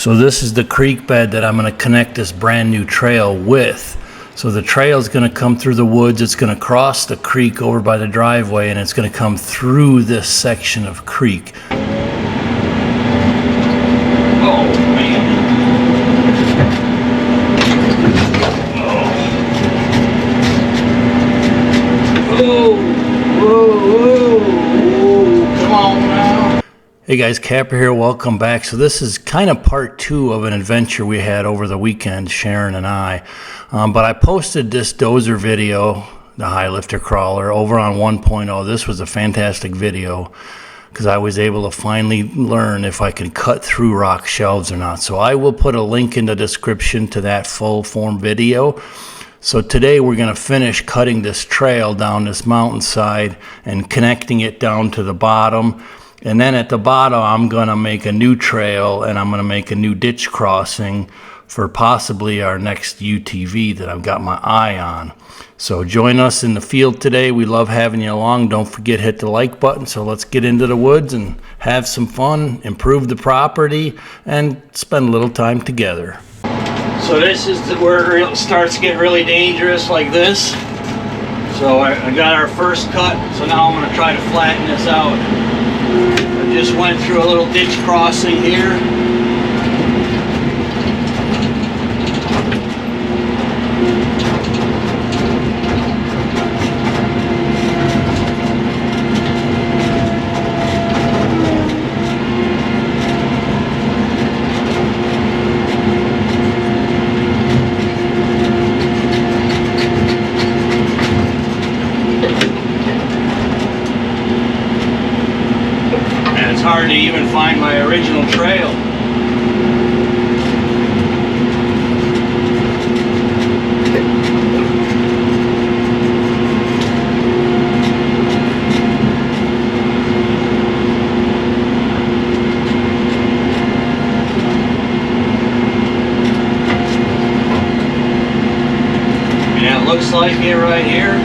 So this is the creek bed that I'm going to connect this brand new trail with. So the trail is going to come through the woods, it's going to cross the creek over by the driveway, and it's going to come through this section of creek. Oh man. Oh. Whoa. Come on now. Hey guys, Kapper here, welcome back. So this is kind of part 2 of an adventure we had over the weekend, Sharon and I. But I posted this dozer video, the high lifter crawler, over on 1.0. This was a fantastic video because I was able to finally learn if I can cut through rock shelves or not. So I will put a link in the description to that full form video. So today we're going to finish cutting this trail down this mountainside and connecting it down to the bottom. And then at the bottom, I'm going to make a new trail and I'm going to make a new ditch crossing for possibly our next UTV that I've got my eye on. So join us in the field today. We love having you along. Don't forget, hit the like button. So let's get into the woods and have some fun, improve the property, and spend a little time together. So this is where it starts to get really dangerous like this. So I got our first cut. So now I'm going to try to flatten this out. I just went through a little ditch crossing here. Hard to even find my original trail. Yeah, it looks like it right here.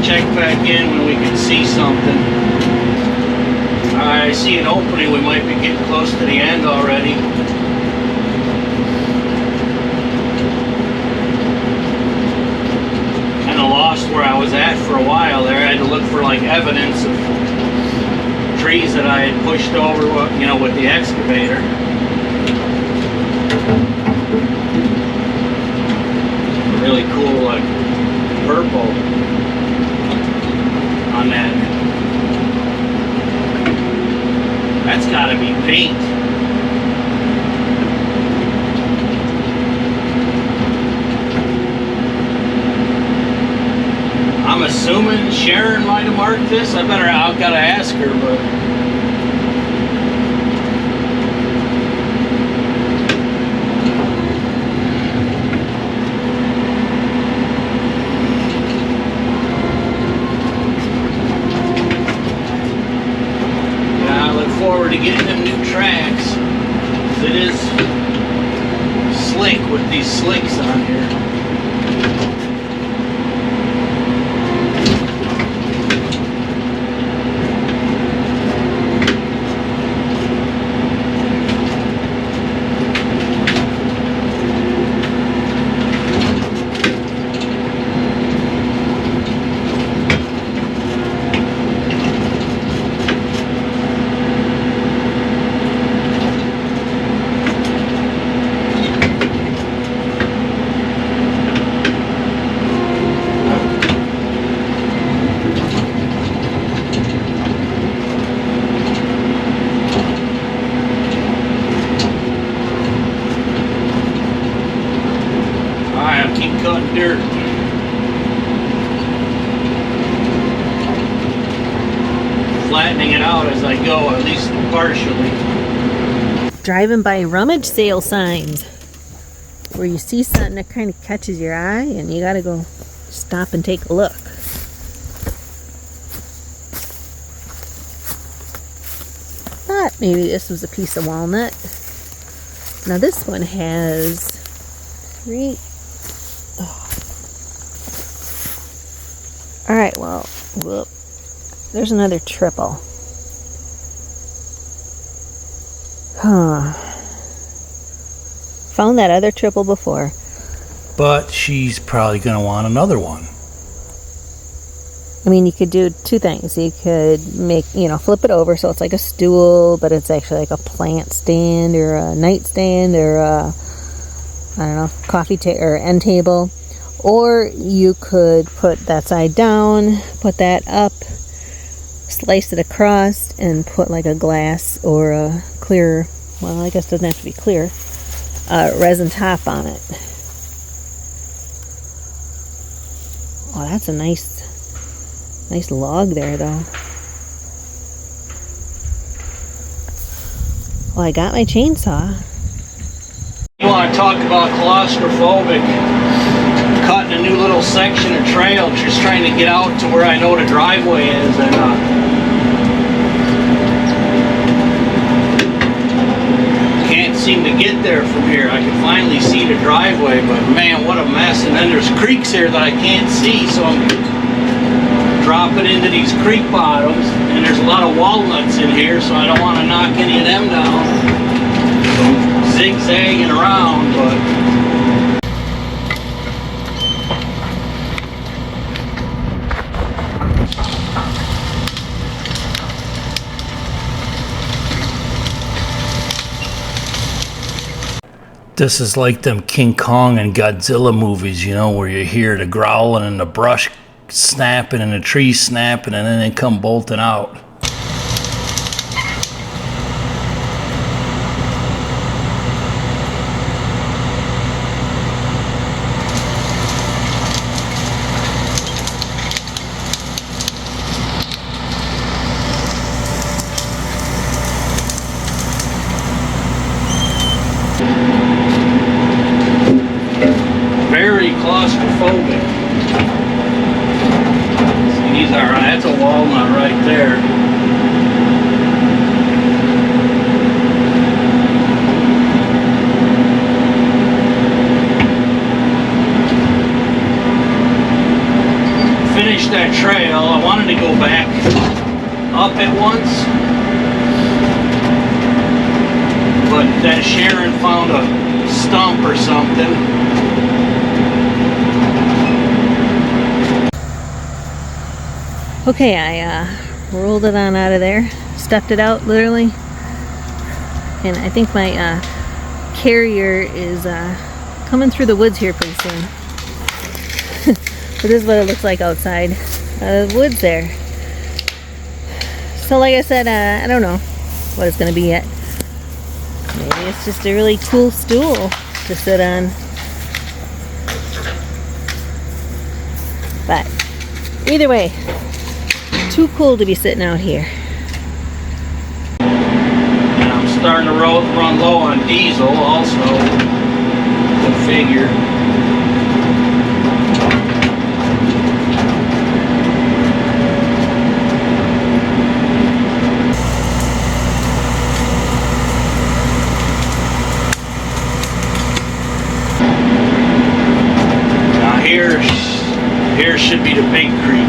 Check back in when we can see something. I see an opening. We might be getting close to the end already. Kind of lost where I was at for a while there. I had to look for like evidence of trees that I had pushed over, you know, with the excavator. Really cool, like purple on that. That's got to be paint. I'm assuming Sharon might have marked this. I've got to ask her, but forward to getting them new tracks. It is slick with these slicks on here. flattening it out as I go, at least partially. Driving by rummage sale signs where you see something that kind of catches your eye and you gotta go stop and take a look. Thought maybe this was a piece of walnut. Now this one has 3. Oh. Alright, well, whoop. There's another triple. Huh. Found that other triple before. But she's probably going to want another one. I mean, you could do 2 things. You could make, flip it over so it's like a stool, but it's actually like a plant stand or a nightstand or a, I don't know, coffee or end table. Or you could put that side down, put that up, slice it across, and put like a glass or a clear, well, I guess it doesn't have to be clear, resin top on it. Oh, that's a nice log there, though. Well, I got my chainsaw. You want to talk about claustrophobic? Cutting a new little section of trail, just trying to get out to where I know the driveway is, and can't seem to get there from here. I can finally see the driveway, but man, what a mess. And then there's creeks here that I can't see, so I'm dropping into these creek bottoms, and there's a lot of walnuts in here, so I don't want to knock any of them down. So I'm zigzagging around, but This is like them King Kong and Godzilla movies, where you hear the growling and the brush snapping and the trees snapping, and then they come bolting out. very claustrophobic. See, these are, that's a walnut right there. Finished that trail. I wanted to go back up at once, but then Sharon found a stump or something. Okay, I rolled it on out of there, stuffed it out literally, and I think my carrier is coming through the woods here pretty soon. But this is what it looks like outside. The woods there. So like I said, I don't know what it's going to be yet. Maybe it's just a really cool stool to sit on. But either way, too cool to be sitting out here. And I'm starting to run low on diesel also. Go figure. Now here should be the big creek.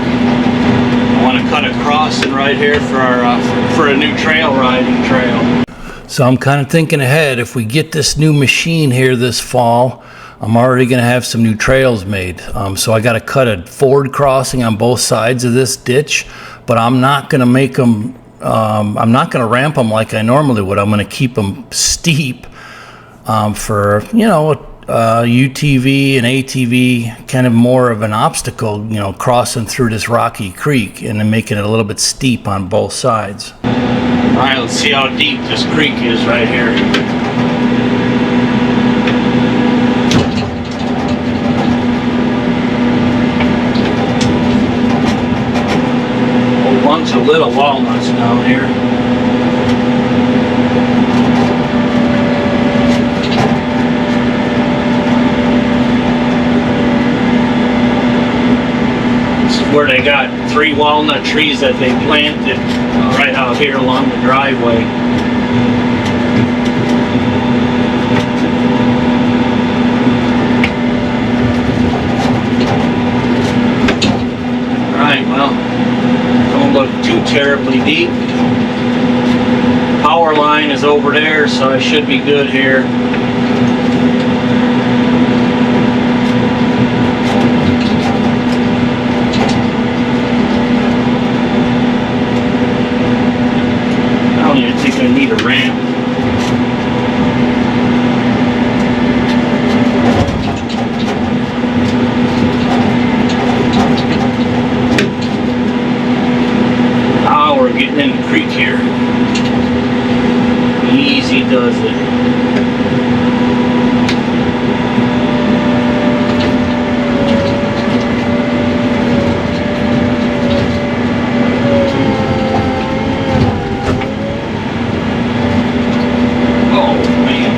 I want to cut a crossing right here for our for a new trail riding trail. So I'm kind of thinking ahead. If we get this new machine here this fall, I'm already going to have some new trails made. So I got to cut a ford crossing on both sides of this ditch, but I'm not going to make them, I'm not going to ramp them like I normally would. I'm going to keep them steep for, UTV and ATV, kind of more of an obstacle, crossing through this rocky creek and then making it a little bit steep on both sides. All right, let's see how deep this creek is right here. Oh, bunch of little walnuts down here. This is where they got 3 walnut trees that they planted right out here along the driveway. Alright, well, don't look too terribly deep. Power line is over there, so I should be good here. I don't even think I need a ramp. We're getting in the creek here. Easy does it. Oh man.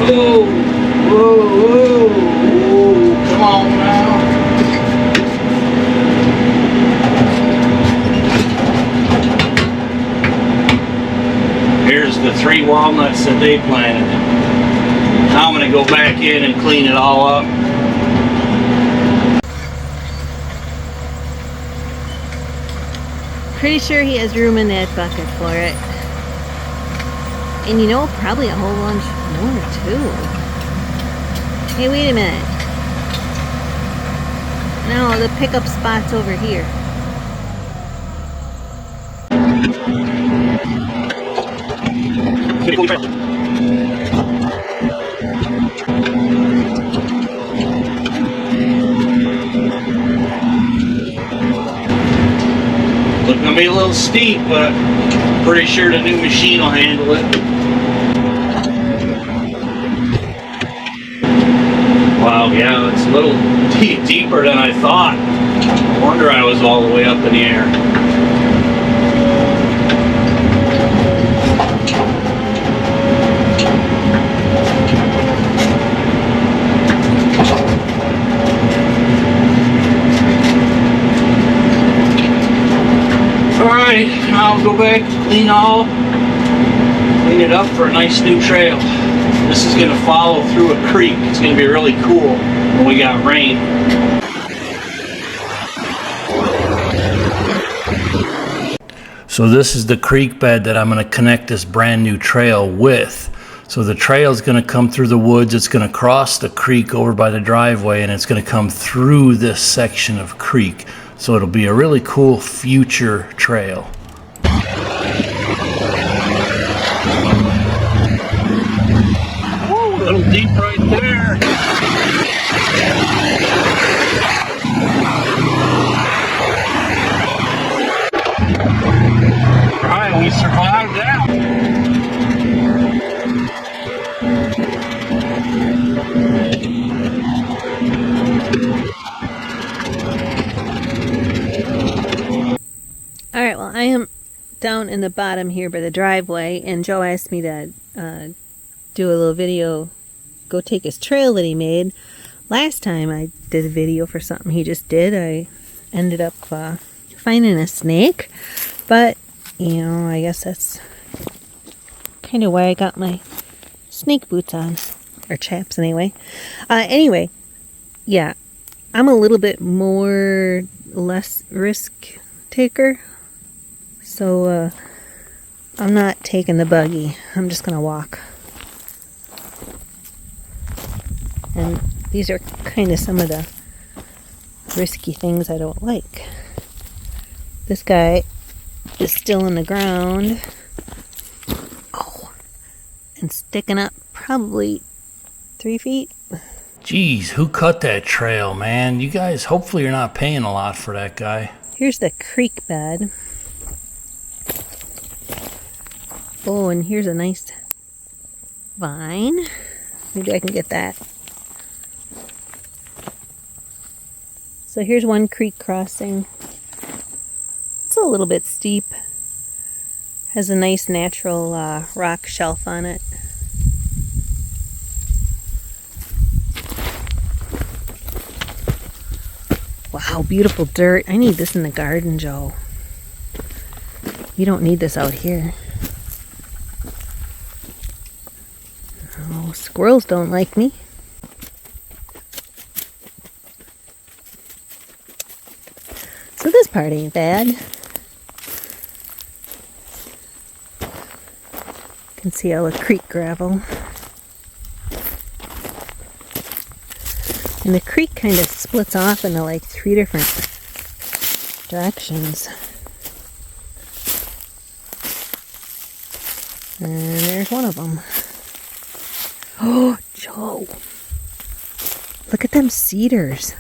Whoa, whoa, whoa, whoa, come on now. Here's the 3 walnuts that they planted. Now I'm going to go back in and clean it all up. Pretty sure he has room in that bucket for it. And you know, probably a whole bunch more too. Hey, wait a minute. No, the pickup spot's over here. Looking to be a little steep, but pretty sure the new machine will handle it. Wow, yeah, it's a little deeper than I thought. No wonder I was all the way up in the air. Alright, now I'll go back, clean it up for a nice new trail. This is going to follow through a creek. It's going to be really cool when we got rain. So this is the creek bed that I'm going to connect this brand new trail with. So the trail is going to come through the woods, it's going to cross the creek over by the driveway, and it's going to come through this section of creek. So it'll be a really cool future trail. Oh, a little deep right there. Alright, we survived that. Alright, well, I am down in the bottom here by the driveway, and Joe asked me to do a little video, go take his trail that he made. Last time I did a video for something he just did, I ended up finding a snake, but, you know, I guess that's kind of why I got my snake boots on, or chaps anyway. Anyway, yeah, I'm a little bit less risk taker. So, I'm not taking the buggy. I'm just going to walk. And these are kind of some of the risky things I don't like. This guy is still in the ground. Oh, and sticking up probably 3 feet. Jeez, who cut that trail, man? You guys, hopefully you're not paying a lot for that guy. Here's the creek bed. Oh, and here's a nice vine. Maybe I can get that. So here's one creek crossing. It's a little bit steep. Has a nice natural rock shelf on it. Wow, beautiful dirt. I need this in the garden, Joe. We don't need this out here. Oh, squirrels don't like me. So this part ain't bad. You can see all the creek gravel. And the creek kind of splits off into like 3 different directions. And there's one of them. Oh, Joe. Look at them cedars.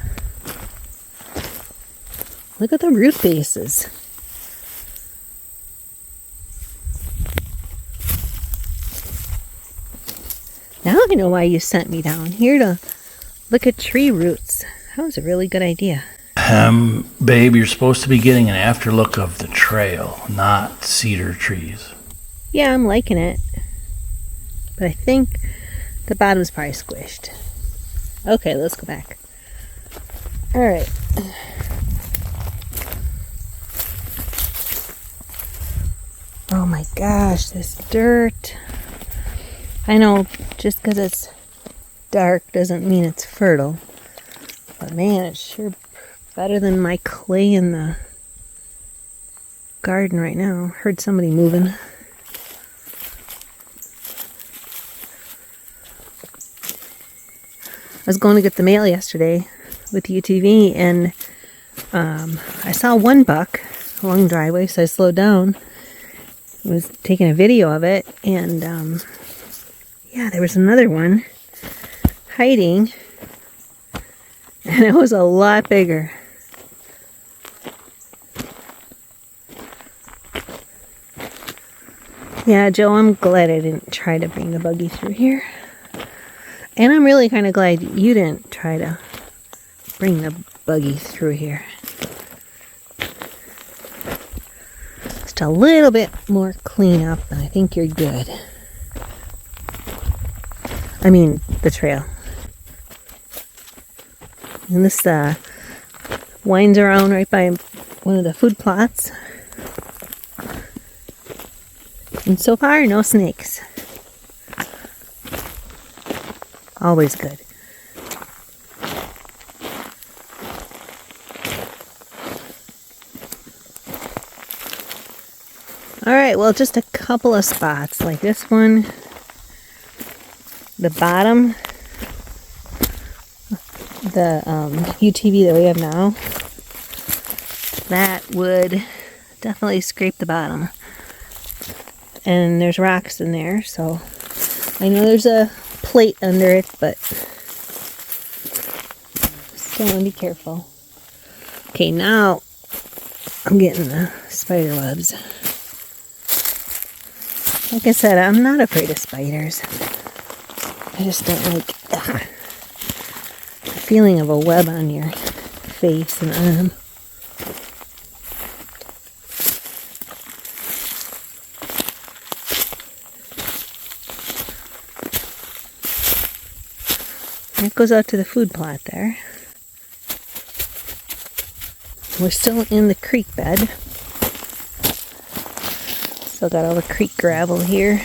Look at the root bases. Now I know why you sent me down here to look at tree roots. That was a really good idea. Babe, you're supposed to be getting an after look of the trail, not cedar trees. Yeah, I'm liking it. But I think the bottom's probably squished. Okay, let's go back. Alright. Oh my gosh, this dirt. I know just because it's dark doesn't mean it's fertile. But man, it's sure better than my clay in the garden right now. Heard somebody moving. I was going to get the mail yesterday with UTV, and I saw one buck along the driveway, so I slowed down. I was taking a video of it, and yeah, there was another one hiding, and it was a lot bigger. Yeah, Joe, I'm glad I didn't try to bring the buggy through here. And I'm really kind of glad you didn't try to bring the buggy through here. Just a little bit more cleanup, and I think you're good. I mean, the trail. And this winds around right by one of the food plots. And so far, no snakes. Always good. Alright, well, just a couple of spots like this one. The bottom, the UTV that we have now, that would definitely scrape the bottom. And there's rocks in there, so I know there's a plate under it, but still want to be careful. Okay, now I'm getting the spider webs. Like I said, I'm not afraid of spiders. I just don't like the feeling of a web on your face and arm. It goes out to the food plot there. We're still in the creek bed. Still got all the creek gravel here.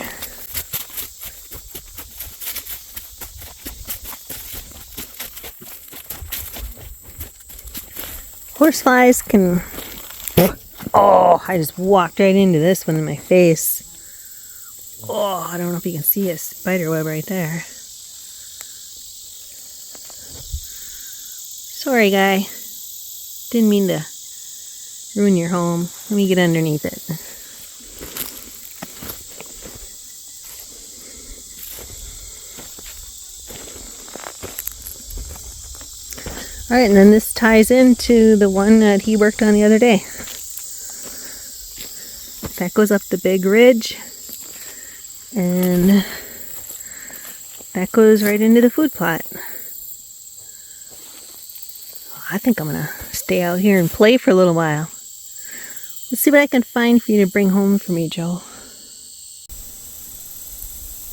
Horseflies can... Oh, I just walked right into this one in my face. Oh, I don't know if you can see a spider web right there. Sorry, guy. Didn't mean to ruin your home. Let me get underneath it. Alright, and then this ties into the one that he worked on the other day. That goes up the big ridge. And that goes right into the food plot. I think I'm gonna stay out here and play for a little while. Let's see what I can find for you to bring home for me, Joe.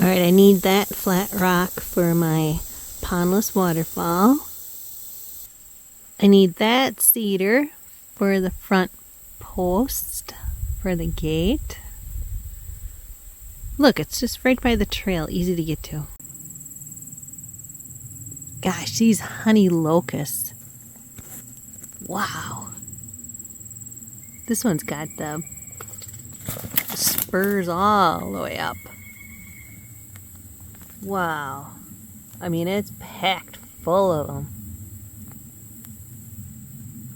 Alright, I need that flat rock for my pondless waterfall. I need that cedar for the front post for the gate. Look, it's just right by the trail, easy to get to. Gosh, these honey locusts. Wow. This one's got the spurs all the way up. Wow. I mean, it's packed full of them.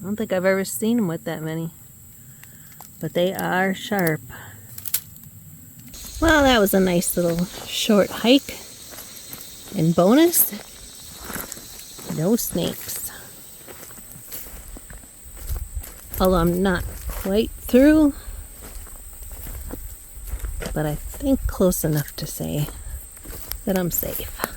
I don't think I've ever seen them with that many. But they are sharp. Well, that was a nice little short hike. And bonus, no snakes. Although I'm not quite through, but I think close enough to say that I'm safe.